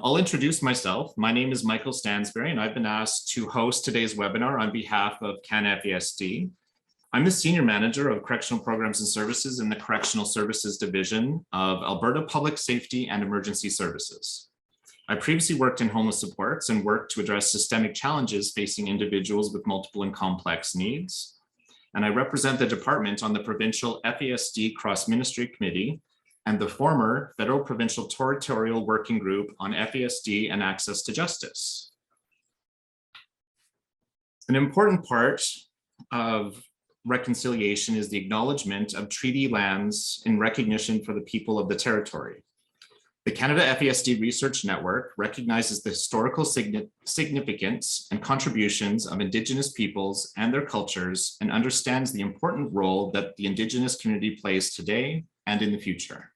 I'll introduce myself. My name is Michael Stansberry, and I've been asked to host today's webinar on behalf of CanFASD. I'm the Senior Manager of Correctional Programs and Services in the Correctional Services Division of Alberta Public Safety and Emergency Services. I previously worked in homeless supports and worked to address systemic challenges facing individuals with multiple and complex needs. And I represent the department on the provincial FASD Cross-Ministry Committee and the former Federal Provincial Territorial Working Group on FASD and Access to Justice. An important part of reconciliation is the acknowledgement of treaty lands in recognition for the people of the territory. The Canada FASD Research Network recognizes the historical significance and contributions of Indigenous peoples and their cultures and understands the important role that the Indigenous community plays today and in the future.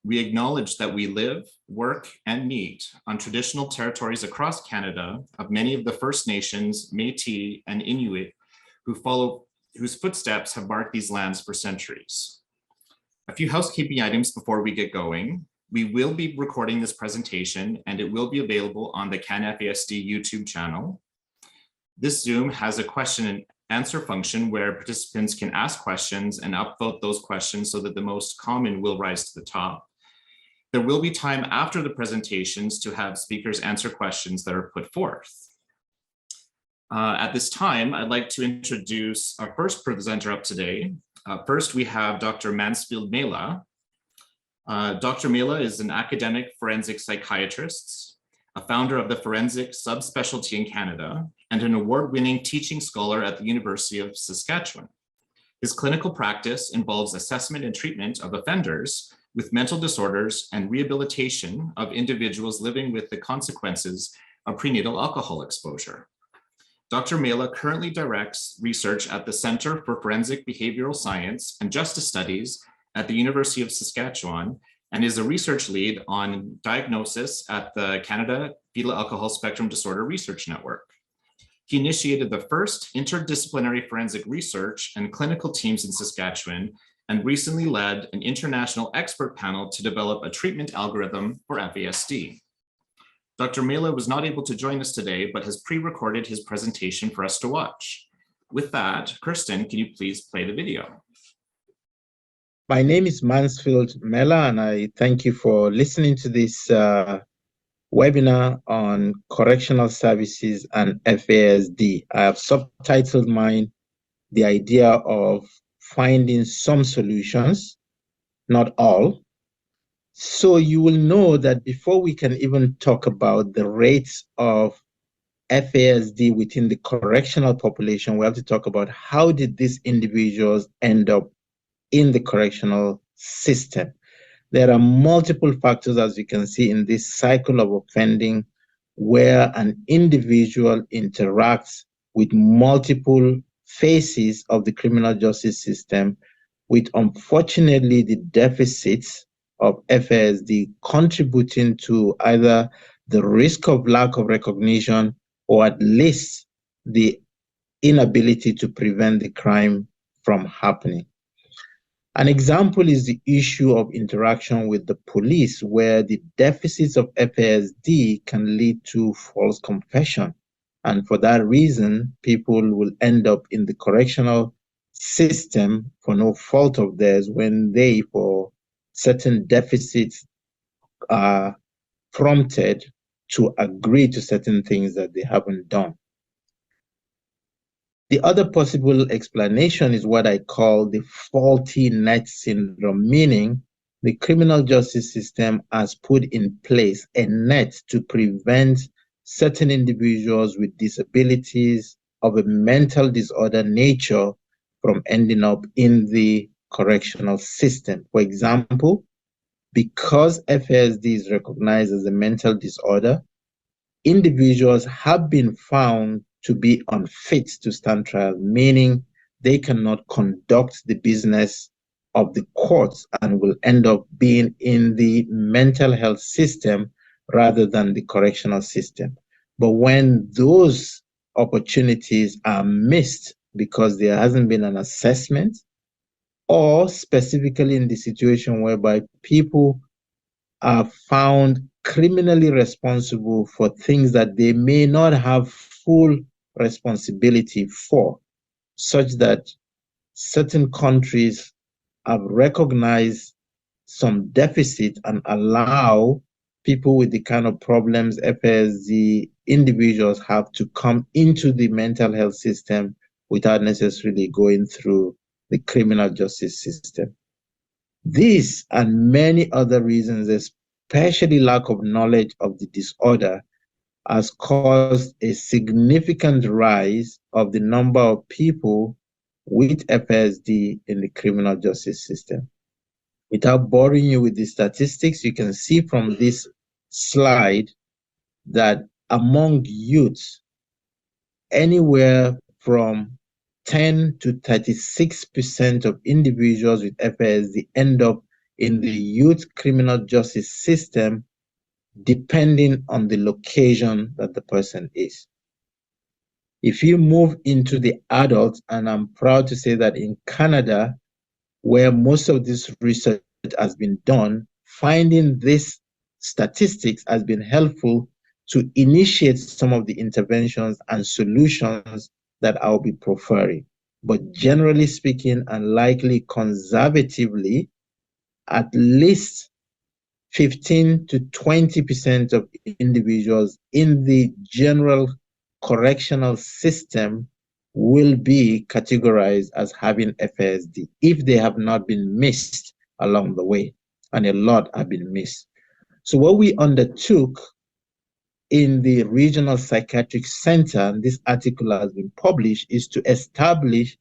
We acknowledge that we live, work, and meet on traditional territories across Canada of many of the First Nations, Métis, and Inuit whose footsteps have marked these lands for centuries. A few housekeeping items before we get going. We will be recording this presentation and it will be available on the CanFASD YouTube channel. This Zoom has a question and answer function where participants can ask questions and upvote those questions so that the most common will rise to the top. There will be time after the presentations to have speakers answer questions that are put forth. At this time, I'd like to introduce our first presenter up today. First, we have Dr. Mansfield Mela. Dr. Mela is an academic forensic psychiatrist, a founder of the forensic subspecialty in Canada, and an award-winning teaching scholar at the University of Saskatchewan. His clinical practice involves assessment and treatment of offenders with mental disorders and rehabilitation of individuals living with the consequences of prenatal alcohol exposure. Dr. Mela currently directs research at the Center for Forensic Behavioral Science and Justice Studies at the University of Saskatchewan and is a research lead on diagnosis at the Canada Fetal Alcohol Spectrum Disorder Research Network. He initiated the first interdisciplinary forensic research and clinical teams in Saskatchewan and recently led an international expert panel to develop a treatment algorithm for FASD. Dr. Mela was not able to join us today, but has pre-recorded his presentation for us to watch. With that, Kirsten, can you please play the video? My name is Mansfield Mela, and I thank you for listening to this webinar on correctional services and FASD. I have subtitled mine, The Idea of Finding Some Solutions, Not All. So you will know that before we can even talk about the rates of FASD within the correctional population, we have to talk about how did these individuals end up in the correctional system. There are multiple factors, as you can see, in this cycle of offending where an individual interacts with multiple phases of the criminal justice system, with unfortunately the deficits of FASD contributing to either the risk of lack of recognition or at least the inability to prevent the crime from happening. An example is the issue of interaction with the police, where the deficits of FASD can lead to false confession. And for that reason, people will end up in the correctional system for no fault of theirs when they, for certain deficits, are prompted to agree to certain things that they haven't done. The other possible explanation is what I call the faulty net syndrome, meaning the criminal justice system has put in place a net to prevent certain individuals with disabilities of a mental disorder nature from ending up in the correctional system. For example, because FASD is recognized as a mental disorder, individuals have been found to be unfit to stand trial, meaning they cannot conduct the business of the courts and will end up being in the mental health system rather than the correctional system. But when those opportunities are missed because there hasn't been an assessment, or specifically in the situation whereby people are found criminally responsible for things that they may not have full responsibility for, such that certain countries have recognized some deficit and allow people with the kind of problems FASD individuals have to come into the mental health system without necessarily going through the criminal justice system. This and many other reasons, especially lack of knowledge of the disorder, has caused a significant rise of the number of people with FASD in the criminal justice system. Without boring you with the statistics, you can see from this slide that among youths, anywhere from 10 to 36% of individuals with FASD end up in the youth criminal justice system, depending on the location that the person is. If you move into the adults, and I'm proud to say that in Canada, where most of this research has been done, finding this statistics has been helpful to initiate some of the interventions and solutions that I'll be preferring. But generally speaking, and likely conservatively, at least 15 to 20% of individuals in the general correctional system will be categorized as having FASD if they have not been missed along the way, and a lot have been missed. So what we undertook in the Regional Psychiatric Center, and this article has been published, is to establish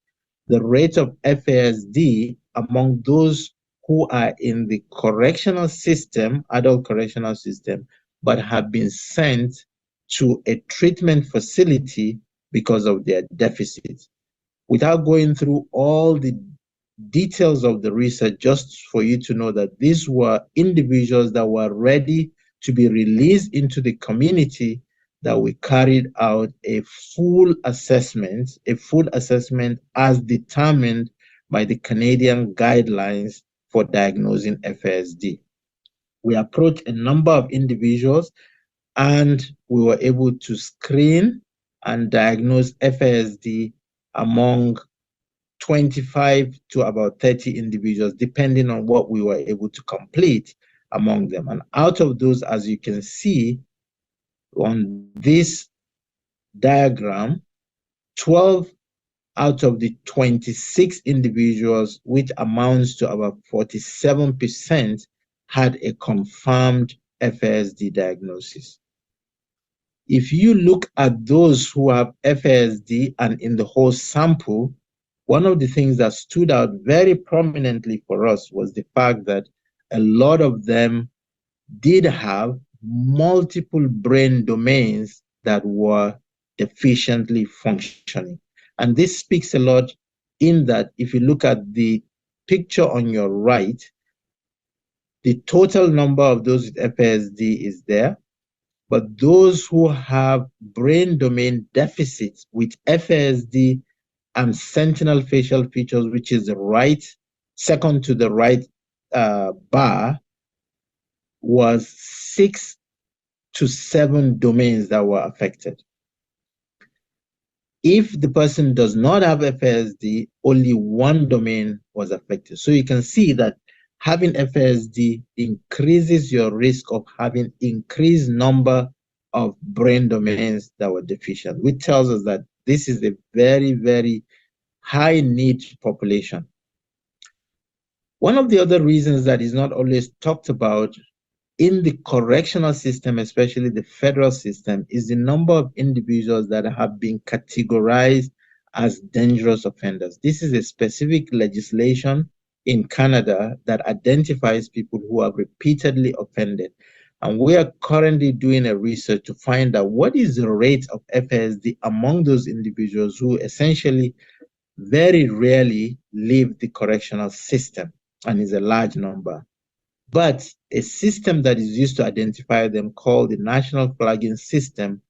the rate of FASD among those who are in the correctional system, adult correctional system, but have been sent to a treatment facility because of their deficits. Without going through all the details of the research, just for you to know that these were individuals that were ready to be released into the community, that we carried out a full assessment as determined by the Canadian guidelines for diagnosing FASD. We approached a number of individuals and we were able to screen and diagnose FASD among 25 to about 30 individuals, depending on what we were able to complete among them. And out of those, as you can see on this diagram, 12 out of the 26 individuals, which amounts to about 47%, had a confirmed FASD diagnosis. If you look at those who have FASD and in the whole sample, one of the things that stood out very prominently for us was the fact that a lot of them did have multiple brain domains that were deficiently functioning. And this speaks a lot in that if you look at the picture on your right, the total number of those with FASD is there, but those who have brain domain deficits with FASD and sentinel facial features, which is the right, second to the right bar, was 6 to 7 domains that were affected. If the person does not have FASD, only 1 domain was affected. So you can see that having FASD increases your risk of having increased number of brain domains that were deficient, which tells us that this is a very, very high need population. One of the other reasons that is not always talked about in the correctional system, especially the federal system, is the number of individuals that have been categorized as dangerous offenders. This is a specific legislation in Canada that identifies people who have repeatedly offended. And we are currently doing a research to find out what is the rate of FASD among those individuals who essentially very rarely leave the correctional system, and is a large number. But a system that is used to identify them, called the National Flagging System,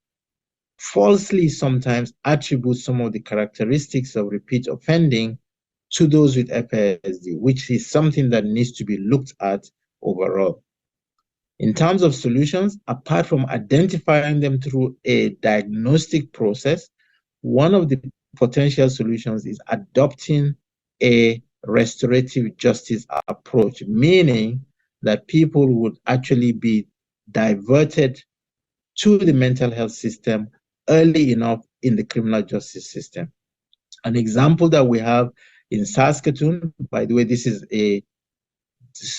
falsely sometimes attributes some of the characteristics of repeat offending to those with FASD, which is something that needs to be looked at overall. In terms of solutions, apart from identifying them through a diagnostic process, one of the potential solutions is adopting a restorative justice approach, meaning that people would actually be diverted to the mental health system early enough in the criminal justice system. An example that we have in Saskatoon, by the way, this is a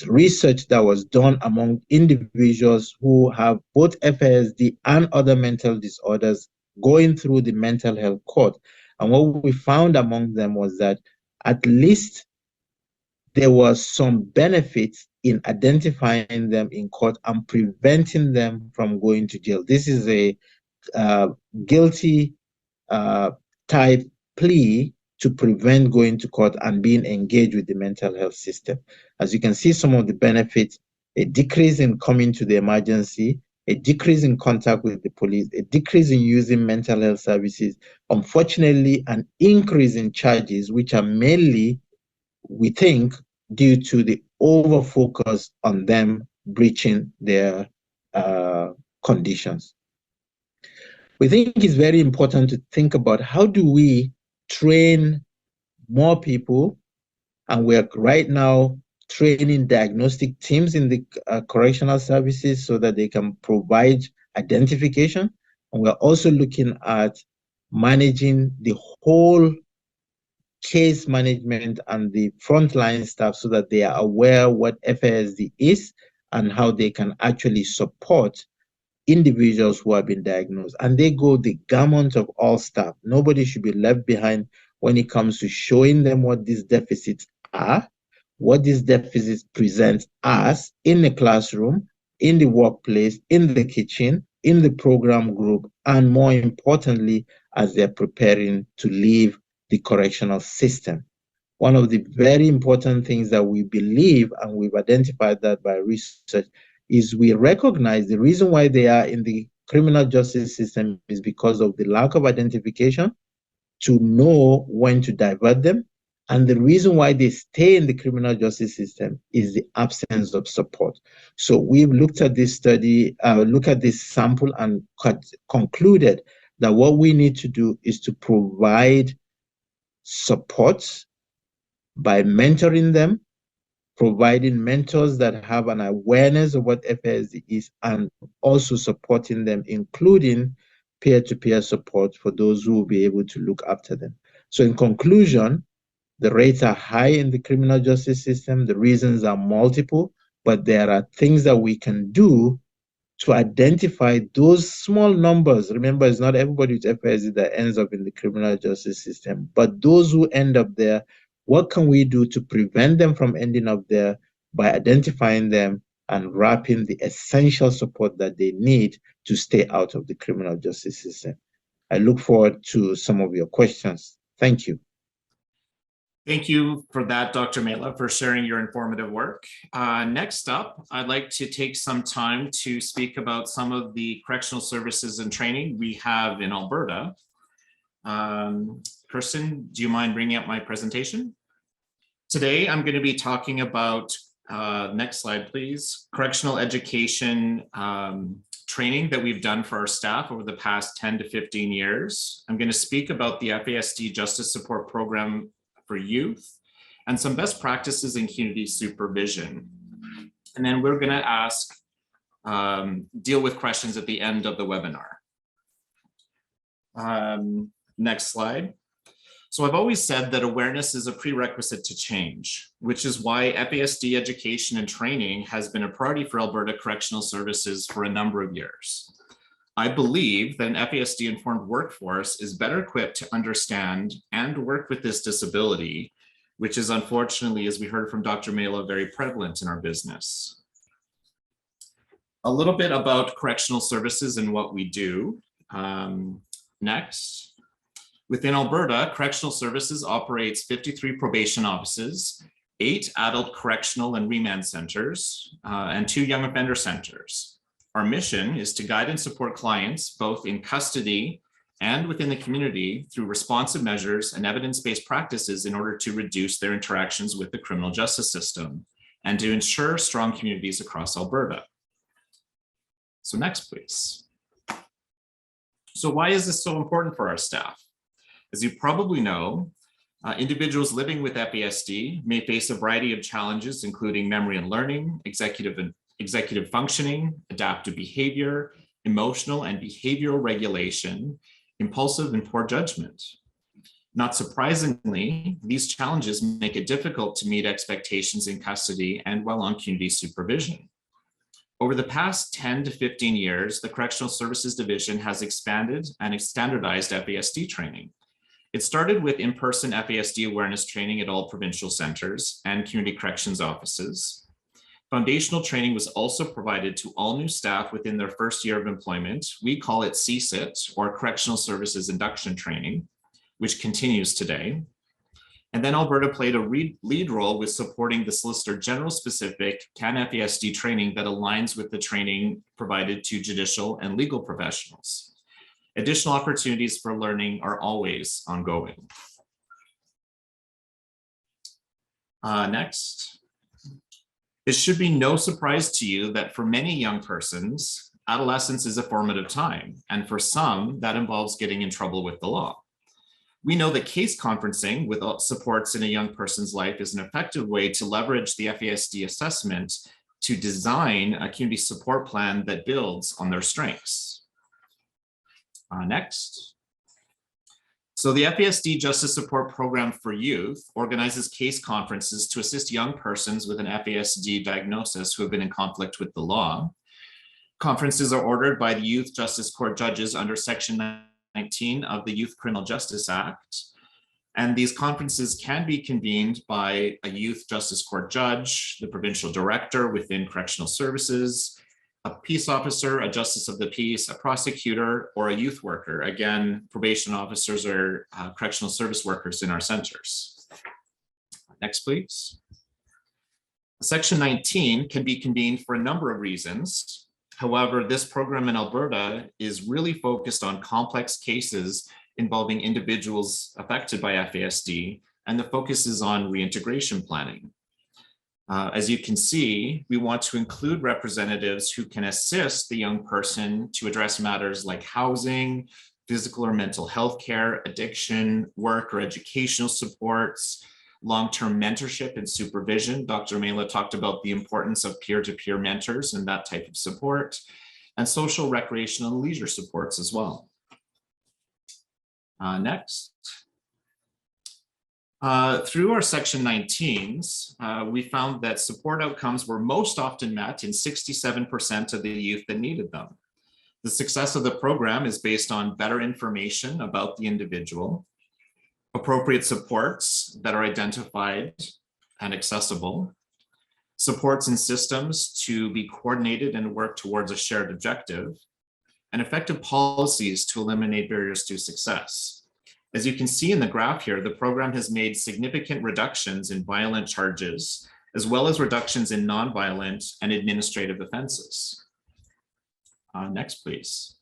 research that was done among individuals who have both FASD and other mental disorders going through the mental health court. And what we found among them was that at least there was some benefit in identifying them in court and preventing them from going to jail. This is a guilty type plea to prevent going to court and being engaged with the mental health system. As you can see, some of the benefits: a decrease in coming to the emergency, a decrease in contact with the police, a decrease in using mental health services, unfortunately, an increase in charges, which are mainly, we think, due to the over focus on them breaching their conditions. We think it's very important to think about how do we train more people, and we're right now training diagnostic teams in the correctional services so that they can provide identification. And we're also looking at managing the whole case management and the frontline staff so that they are aware what FASD is and how they can actually support individuals who have been diagnosed. And they go the gamut of all staff. Nobody should be left behind when it comes to showing them what these deficits are, what these deficits present as in the classroom, in the workplace, in the kitchen, in the program group, and more importantly, as they're preparing to leave the correctional system. One of the very important things that we believe, and we've identified that by research, is we recognize the reason why they are in the criminal justice system is because of the lack of identification to know when to divert them. And the reason why they stay in the criminal justice system is the absence of support. So we've looked at this study, look at this sample, and concluded that what we need to do is to provide support by mentoring them, providing mentors that have an awareness of what FASD is, and also supporting them, including peer-to-peer support for those who will be able to look after them. So in conclusion, the rates are high in the criminal justice system. The reasons are multiple, but there are things that we can do to identify those small numbers. Remember, it's not everybody with FASD that ends up in the criminal justice system, but those who end up there, what can we do to prevent them from ending up there by identifying them and wrapping the essential support that they need to stay out of the criminal justice system? I look forward to some of your questions. Thank you. Thank you for that, Dr. Mela, for sharing your informative work. Next up, I'd like to take some time to speak about some of the correctional services and training we have in Alberta. Kirsten, do you mind bringing up my presentation? Today, I'm going to be talking about, next slide, please, correctional education training that we've done for our staff over the past 10 to 15 years. I'm going to speak about the FASD Justice Support Program for youth and some best practices in community supervision. And then we're going to deal with questions at the end of the webinar. Next slide. So I've always said that awareness is a prerequisite to change, which is why FASD education and training has been a priority for Alberta Correctional Services for a number of years. I believe that an FASD-informed workforce is better equipped to understand and work with this disability, which is unfortunately, as we heard from Dr. Mela, very prevalent in our business. A little bit about correctional services and what we do. Next. Within Alberta, Correctional Services operates 53 probation offices, 8 adult correctional and remand centers, and 2 young offender centers. Our mission is to guide and support clients both in custody and within the community through responsive measures and evidence-based practices in order to reduce their interactions with the criminal justice system and to ensure strong communities across Alberta. So next, please. So why is this so important for our staff? As you probably know, individuals living with FASD may face a variety of challenges, including memory and learning, executive functioning, adaptive behavior, emotional and behavioral regulation, impulsive and poor judgment. Not surprisingly, these challenges make it difficult to meet expectations in custody and while on community supervision. Over the past 10 to 15 years, the Correctional Services Division has expanded and standardized FASD training. It started with in-person FASD awareness training at all provincial centers and community corrections offices. Foundational training was also provided to all new staff within their first year of employment. We call it CSIT, or Correctional Services Induction Training, which continues today. And then Alberta played a lead role with supporting the Solicitor General specific CanFASD training that aligns with the training provided to judicial and legal professionals. Additional opportunities for learning are always ongoing. Next. It should be no surprise to you that for many young persons, adolescence is a formative time, and for some, that involves getting in trouble with the law. We know that case conferencing with supports in a young person's life is an effective way to leverage the FASD assessment to design a community support plan that builds on their strengths. Next. So the FASD Justice Support Program for Youth organizes case conferences to assist young persons with an FASD diagnosis who have been in conflict with the law. Conferences are ordered by the Youth Justice Court judges under Section 19 of the Youth Criminal Justice Act. And these conferences can be convened by a Youth Justice Court judge, the provincial director within correctional services, a peace officer, a justice of the peace, a prosecutor, or a youth worker. Again, probation officers or correctional service workers in our centers. Next, please. Section 19 can be convened for a number of reasons. However, this program in Alberta is really focused on complex cases involving individuals affected by FASD, and the focus is on reintegration planning. As you can see, we want to include representatives who can assist the young person to address matters like housing, physical or mental health care, addiction, work or educational supports, long-term mentorship and supervision. Dr. Mela talked about the importance of peer-to-peer mentors and that type of support, and social, recreational, and leisure supports as well. Next. Through our Section 19s, we found that support outcomes were most often met in 67% of the youth that needed them. The success of the program is based on better information about the individual, appropriate supports that are identified and accessible, supports and systems to be coordinated and work towards a shared objective, and effective policies to eliminate barriers to success. As you can see in the graph here, the program has made significant reductions in violent charges, as well as reductions in nonviolent and administrative offenses. Next, please.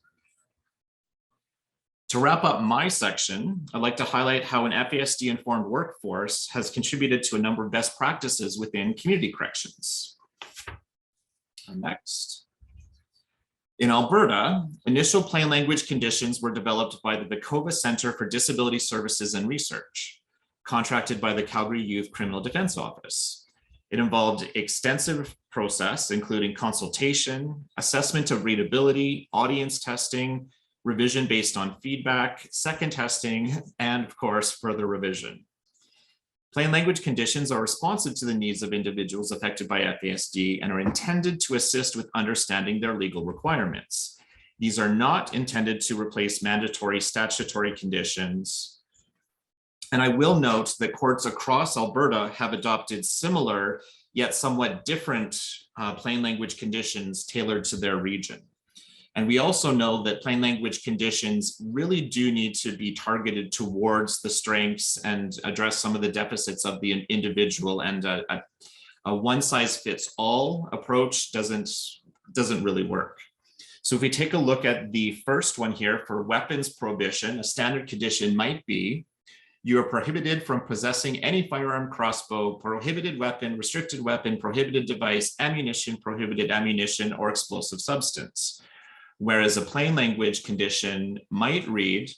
To wrap up my section, I'd like to highlight how an FASD-informed workforce has contributed to a number of best practices within community corrections. Next. In Alberta, initial plain language conditions were developed by the Vekova Centre for Disability Services and Research, contracted by the Calgary Youth Criminal Defence Office. It involved extensive process, including consultation, assessment of readability, audience testing, revision based on feedback, second testing, and of course, further revision. Plain language conditions are responsive to the needs of individuals affected by FASD and are intended to assist with understanding their legal requirements. These are not intended to replace mandatory statutory conditions. And I will note that courts across Alberta have adopted similar yet somewhat different plain language conditions tailored to their region. And we also know that plain language conditions really do need to be targeted towards the strengths and address some of the deficits of the individual, and a one-size-fits-all approach doesn't really work. So if we take a look at the first one here for weapons prohibition, a standard condition might be: you are prohibited from possessing any firearm, crossbow, prohibited weapon, restricted weapon, prohibited device, ammunition, prohibited ammunition, or explosive substance. whereas a plain language condition might read,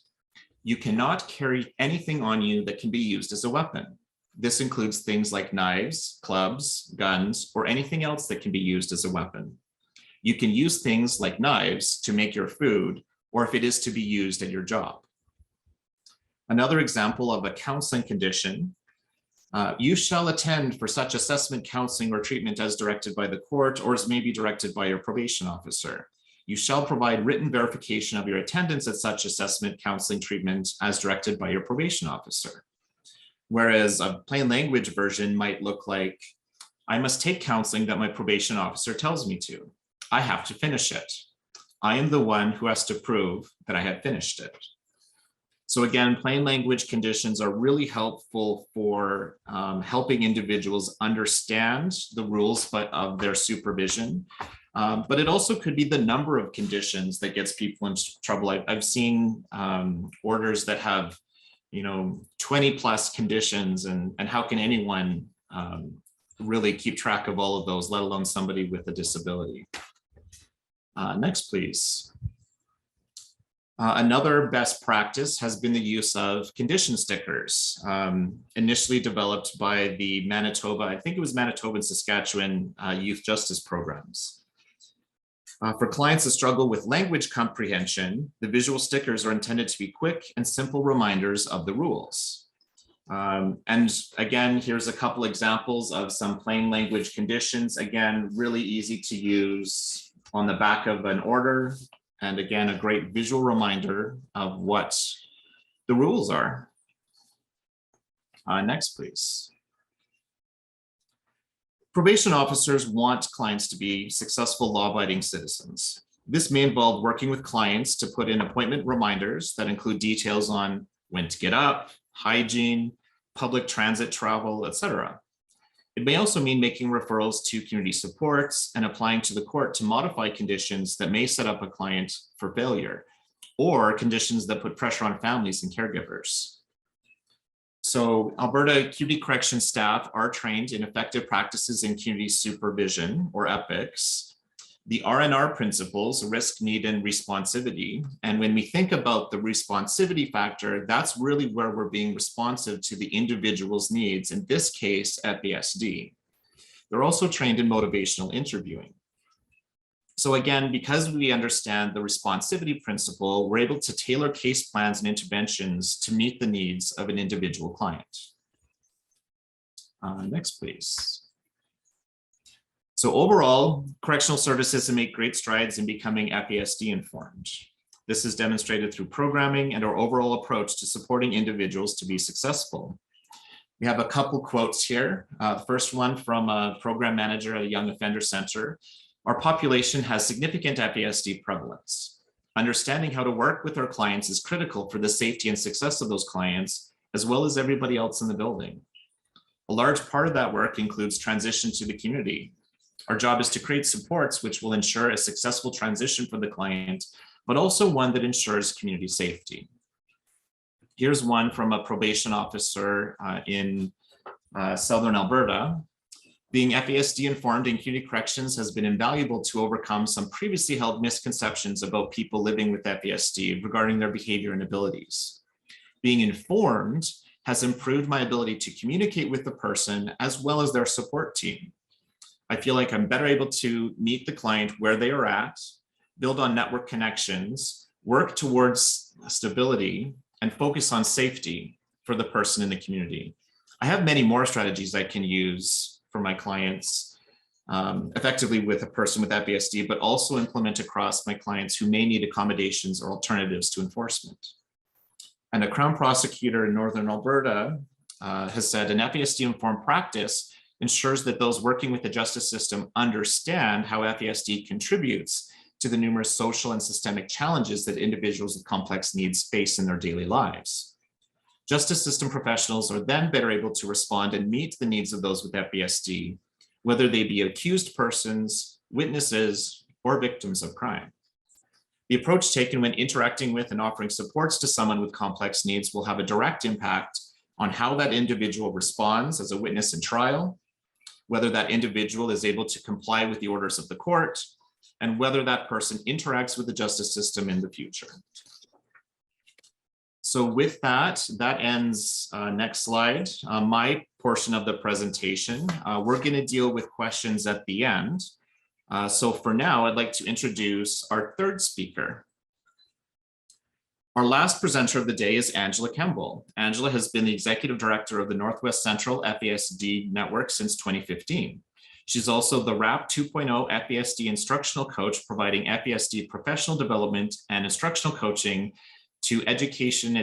you cannot carry anything on you that can be used as a weapon. This includes things like knives, clubs, guns, or anything else that can be used as a weapon. You can use things like knives to make your food, or if it is to be used at your job. Another example of a counseling condition, you shall attend for such assessment, counseling, or treatment as directed by the court or as may be directed by your probation officer. You shall provide written verification of your attendance at such assessment, counseling, treatment as directed by your probation officer. Whereas a plain language version might look like, I must take counseling that my probation officer tells me to. I have to finish it. I am the one who has to prove that I have finished it. So again, plain language conditions are really helpful for helping individuals understand the rules of their supervision. But it also could be the number of conditions that gets people in trouble. I've seen orders that have, 20 plus conditions, and how can anyone really keep track of all of those, let alone somebody with a disability. Next, please. Another best practice has been the use of condition stickers, initially developed by the Manitoba, I think it was Manitoba and Saskatchewan youth justice programs. For clients that struggle with language comprehension, the visual stickers are intended to be quick and simple reminders of the rules. And again, here's a couple examples of some plain language conditions. Again, really easy to use on the back of an order. And again, a great visual reminder of what the rules are. Next, please. Probation officers want clients to be successful law-abiding citizens. This may involve working with clients to put in appointment reminders that include details on when to get up, hygiene, public transit travel, etc. It may also mean making referrals to community supports and applying to the court to modify conditions that may set up a client for failure, or conditions that put pressure on families and caregivers. So Alberta community correction staff are trained in effective practices in community supervision, or EPICS, the R&R principles, risk, need, and responsivity. And when we think about the responsivity factor, that's really where we're being responsive to the individual's needs, in this case, FASD. They're also trained in motivational interviewing. So again, because we understand the responsivity principle, we're able to tailor case plans and interventions to meet the needs of an individual client. Next, please. So overall, correctional services have made great strides in becoming FASD informed. This is demonstrated through programming and our overall approach to supporting individuals to be successful. We have a couple quotes here. The first one from a program manager at a young offender center. Our population has significant FASD prevalence. Understanding how to work with our clients is critical for the safety and success of those clients, as well as everybody else in the building. A large part of that work includes transition to the community. Our job is to create supports which will ensure a successful transition for the client, but also one that ensures community safety. Here's one from a probation officer in Southern Alberta. Being FASD informed in community corrections has been invaluable to overcome some previously held misconceptions about people living with FASD regarding their behavior and abilities. Being informed has improved my ability to communicate with the person as well as their support team. I feel like I'm better able to meet the client where they are at, build on network connections, work towards stability, and focus on safety for the person in the community. I have many more strategies I can use for my clients effectively with a person with FASD, but also implement across my clients who may need accommodations or alternatives to enforcement. And a Crown prosecutor in Northern Alberta has said an FASD-informed practice ensures that those working with the justice system understand how FASD contributes to the numerous social and systemic challenges that individuals with complex needs face in their daily lives. Justice system professionals are then better able to respond and meet the needs of those with FASD, whether they be accused persons, witnesses, or victims of crime. The approach taken when interacting with and offering supports to someone with complex needs will have a direct impact on how that individual responds as a witness in trial, whether that individual is able to comply with the orders of the court, and whether that person interacts with the justice system in the future. So with that, that ends, next slide, my portion of the presentation. We're going to deal with questions at the end. So for now, I'd like to introduce our third speaker. Our last presenter of the day is Angela Kemble. Angela has been the executive director of the Northwest Central FASD network since 2015. She's also the RAP 2.0 FASD instructional coach, providing FASD professional development and instructional coaching to education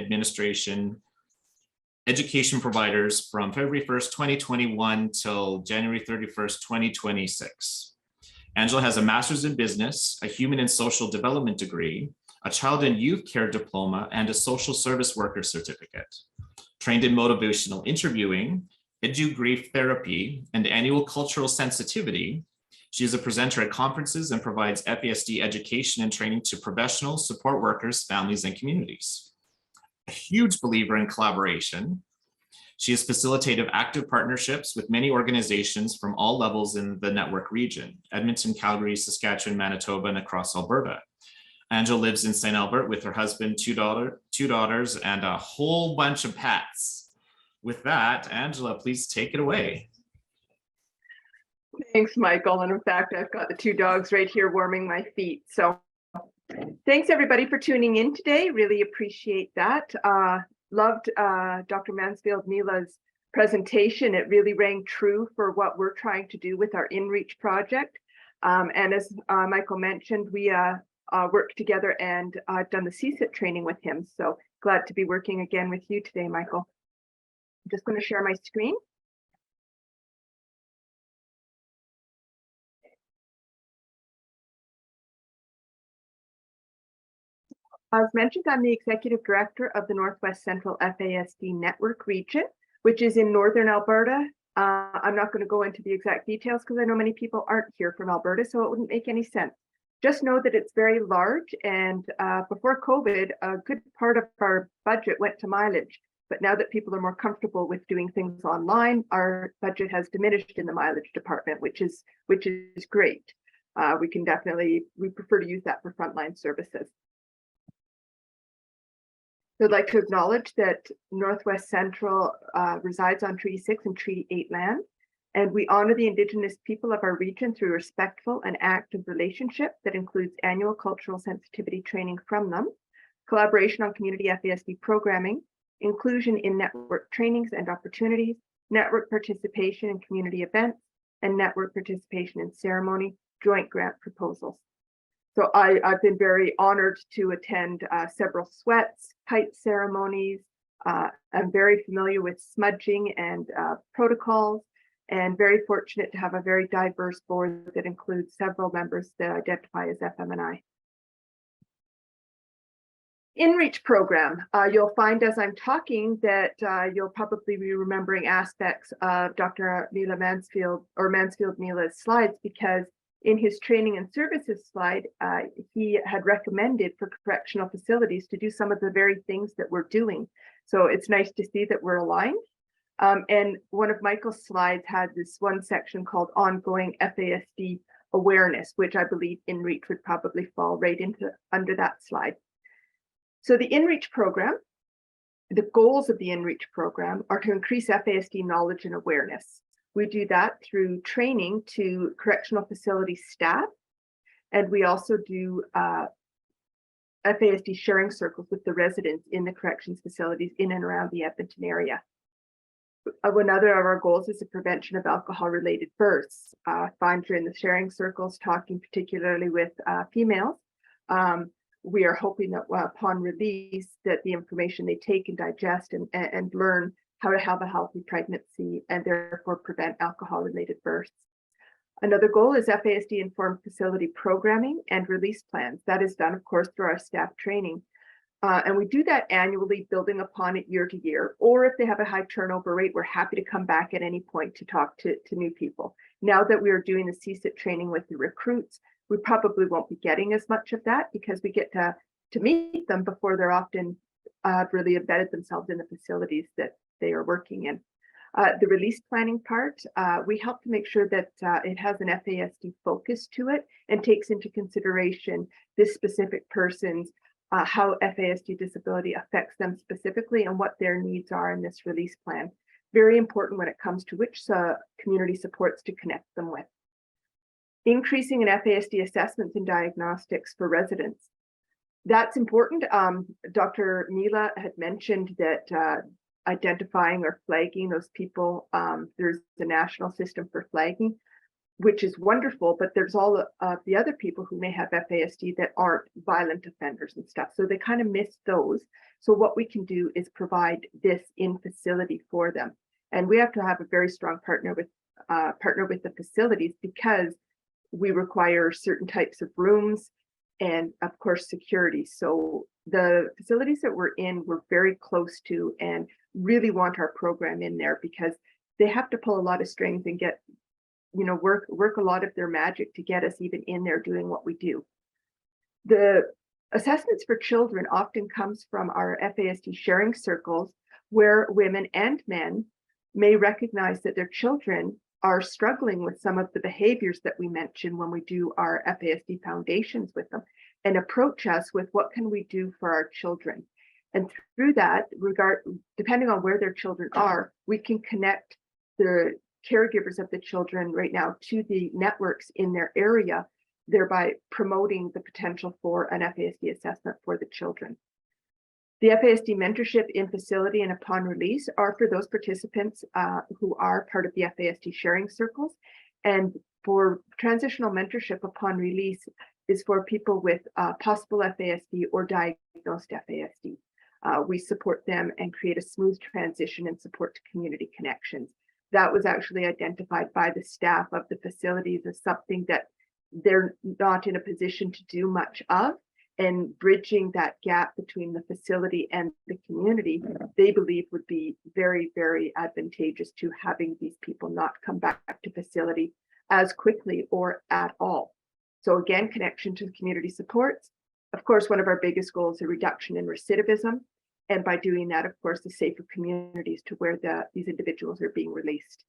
providers from February 1st, 2021 till January 31st, 2026. Angela has a master's in business, a human and social development degree, a child and youth care diploma, and a social service worker certificate. Trained in motivational interviewing, edu-grief therapy, and annual cultural sensitivity, she is a presenter at conferences and provides FASD education and training to professionals, support workers, families, and communities. A huge believer in collaboration, she has facilitated active partnerships with many organizations from all levels in the network region: Edmonton, Calgary, Saskatchewan, Manitoba, and across Alberta. Angela lives in St. Albert with her husband, two daughters, and a whole bunch of pets. With that, Angela, please take it away. Thanks, Michael. And in fact, I've got the two dogs right here warming my feet. So thanks everybody for tuning in today. Really appreciate that. Loved Dr. Mansfield-Mila's presentation. It really rang true for what we're trying to do with our Inreach project. And as Michael mentioned, we worked together and I've done the CSIT training with him. So glad to be working again with you today, Michael. I'm just going to share my screen. As mentioned, I'm the executive director of the Northwest Central FASD network region, which is in Northern Alberta. I'm not going to go into the exact details because I know many people aren't here from Alberta, so it wouldn't make any sense. Just know that it's very large, and before COVID, a good part of our budget went to mileage. But now that people are more comfortable with doing things online, our budget has diminished in the mileage department, which is great. We prefer to use that for frontline services. So I'd like to acknowledge that Northwest Central resides on Treaty 6 and Treaty 8 land, and we honor the Indigenous people of our region through respectful and active relationship that includes annual cultural sensitivity training from them, collaboration on community FASD programming, inclusion in network trainings and opportunities, network participation in community events, and network participation in ceremony, joint grant proposals. So I've been very honored to attend several sweats, kite ceremonies. I'm very familiar with smudging and protocols, and very fortunate to have a very diverse board that includes several members that identify as FMNI. Inreach program, you'll find as I'm talking that you'll probably be remembering aspects of Dr. Mansfield-Mila's slides, because in his training and services slide, he had recommended for correctional facilities to do some of the very things that we're doing. So it's nice to see that we're aligned. And one of Michael's slides had this one section called ongoing FASD awareness, which I believe Inreach would probably fall right under that slide. So the Inreach program, the goals of the Inreach program are to increase FASD knowledge and awareness. We do that through training to correctional facility staff, and we also do FASD sharing circles with the residents in the corrections facilities in and around the Edmonton area. Another of our goals is the prevention of alcohol-related births. Find during the sharing circles, talking particularly with females, we are hoping that upon release that the information they take and digest and learn how to have a healthy pregnancy and therefore prevent alcohol-related births. Another goal is FASD-informed facility programming and release plans. That is done, of course, through our staff training. And we do that annually, building upon it year to year. Or if they have a high turnover rate, we're happy to come back at any point to talk to new people. Now that we are doing the CSIT training with the recruits, we probably won't be getting as much of that because we get to meet them before they're often really embedded themselves in the facilities that they are working in. The release planning part, we help to make sure that it has an FASD focus to it and takes into consideration this specific person's how FASD disability affects them specifically and what their needs are in this release plan. Very important when it comes to which community supports to connect them with. Increasing in FASD assessments and diagnostics for residents. That's important. Dr. Mila had mentioned that identifying or flagging those people, there's a national system for flagging, which is wonderful, but there's all the other people who may have FASD that aren't violent offenders and stuff. So they kind of miss those. So what we can do is provide this in facility for them. And we have to have a very strong partner with the facilities because we require certain types of rooms and of course security. So the facilities that we're in, we're very close to and really want our program in there because they have to pull a lot of strings and get, work a lot of their magic to get us even in there doing what we do. The assessments for children often comes from our FASD sharing circles where women and men may recognize that their children are struggling with some of the behaviors that we mention when we do our FASD foundations with them and approach us with what can we do for our children. And through that, depending on where their children are, we can connect the caregivers of the children right now to the networks in their area, thereby promoting the potential for an FASD assessment for the children. The FASD mentorship in facility and upon release are for those participants who are part of the FASD sharing circles. And for transitional mentorship upon release is for people with possible FASD or diagnosed FASD. We support them and create a smooth transition and support to community connections. That was actually identified by the staff of the facilities as something that they're not in a position to do much of. And bridging that gap between the facility and the community, they believe would be very, very advantageous to having these people not come back to facility as quickly or at all. So again, connection to the community supports. Of course, one of our biggest goals is a reduction in recidivism. And by doing that, of course, the safer communities to where these individuals are being released.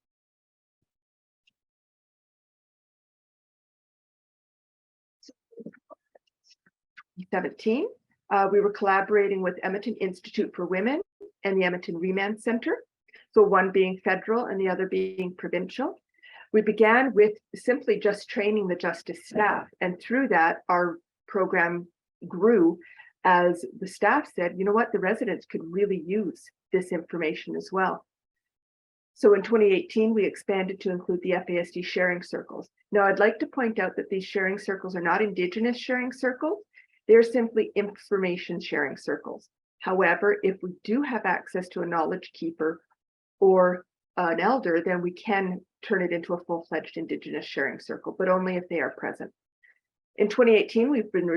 In 2017, we were collaborating with Edmonton Institute for Women and the Edmonton Remand Center. So one being federal and the other being provincial. We began with simply just training the justice staff. And through that, our program grew as the staff said, you know what, the residents could really use this information as well. So in 2018, we expanded to include the FASD sharing circles. Now, I'd like to point out that these sharing circles are not Indigenous sharing circles. They're simply information sharing circles. However, if we do have access to a knowledge keeper or an elder, then we can turn it into a full-fledged Indigenous sharing circle, but only if they are present. In 2018, we've been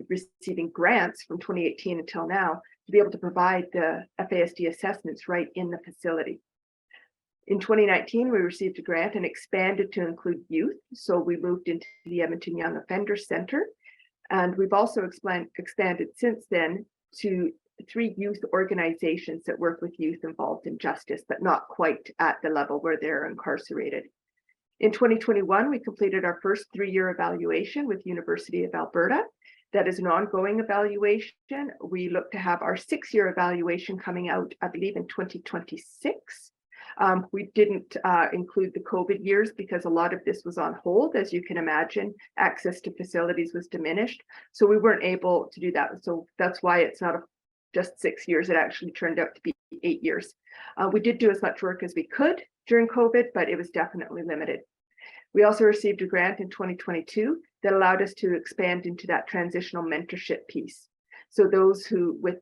receiving grants from 2018 until now to be able to provide the FASD assessments right in the facility. In 2019, we received a grant and expanded to include youth. So we moved into the Edmonton Young Offender Center. And we've also expanded since then to 3 youth organizations that work with youth involved in justice, but not quite at the level where they're incarcerated. In 2021, we completed our first 3-year evaluation with University of Alberta. That is an ongoing evaluation. We look to have our 6-year evaluation coming out, I believe, in 2026. We didn't include the COVID years because a lot of this was on hold. As you can imagine, access to facilities was diminished. So we weren't able to do that. So that's why it's not just 6 years. It actually turned out to be 8 years. We did do as much work as we could during COVID, but it was definitely limited. We also received a grant in 2022 that allowed us to expand into that transitional mentorship piece. So those who with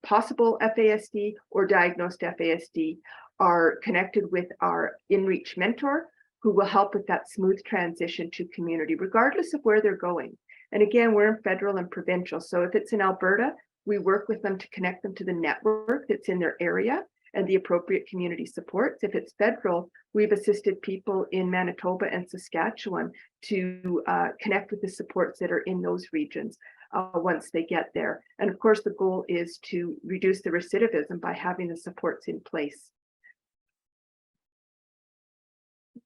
possible FASD or diagnosed FASD are connected with our Inreach mentor, who will help with that smooth transition to community, regardless of where they're going. And again, we're in federal and provincial. So if it's in Alberta, we work with them to connect them to the network that's in their area and the appropriate community supports. If it's federal, we've assisted people in Manitoba and Saskatchewan to connect with the supports that are in those regions once they get there. And of course, the goal is to reduce the recidivism by having the supports in place.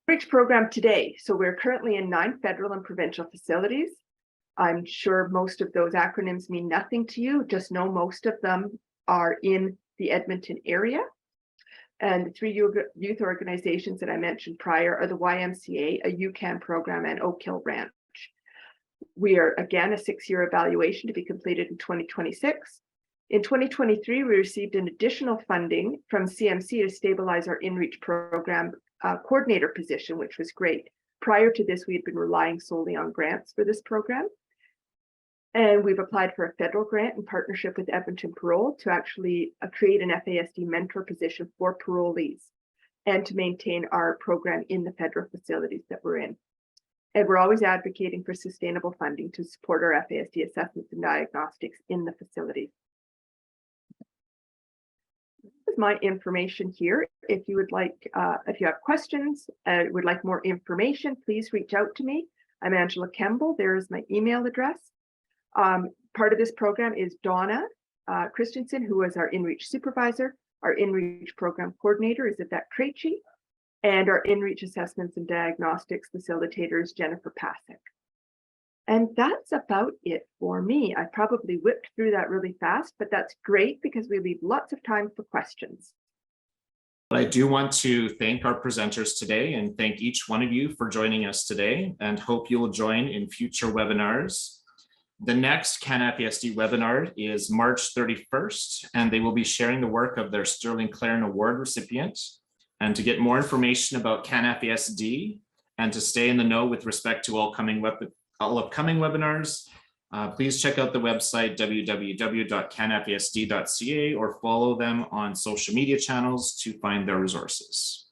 Inreach program today. So we're currently in 9 federal and provincial facilities. I'm sure most of those acronyms mean nothing to you. Just know most of them are in the Edmonton area. And the 3 youth organizations that I mentioned prior are the YMCA, a UCAN program, and Oak Hill Ranch. We are, again, a 6-year evaluation to be completed in 2026. In 2023, we received an additional funding from CMC to stabilize our Inreach program coordinator position, which was great. Prior to this, we had been relying solely on grants for this program. And we've applied for a federal grant in partnership with Edmonton Parole to actually create an FASD mentor position for parolees and to maintain our program in the federal facilities that we're in. And we're always advocating for sustainable funding to support our FASD assessments and diagnostics in the facilities. This is my information here. If you would like, if you have questions, would like more information, please reach out to me. I'm Angela Kemble. There is my email address. Part of this program is Donna Christensen, who is our Inreach supervisor. Our Inreach program coordinator is Yvette Krejci, and our Inreach assessments and diagnostics facilitator is Jennifer Pasek. And that's about it for me. I probably whipped through that really fast, but that's great because we leave lots of time for questions. I do want to thank our presenters today and thank each one of you for joining us today, and hope you will join in future webinars. The next CanFASD webinar is March 31st, and they will be sharing the work of their Sterling Claren Award recipient. And to get more information about CanFASD and to stay in the know with respect to all upcoming webinars, please check out the website www.canfasd.ca or follow them on social media channels to find their resources.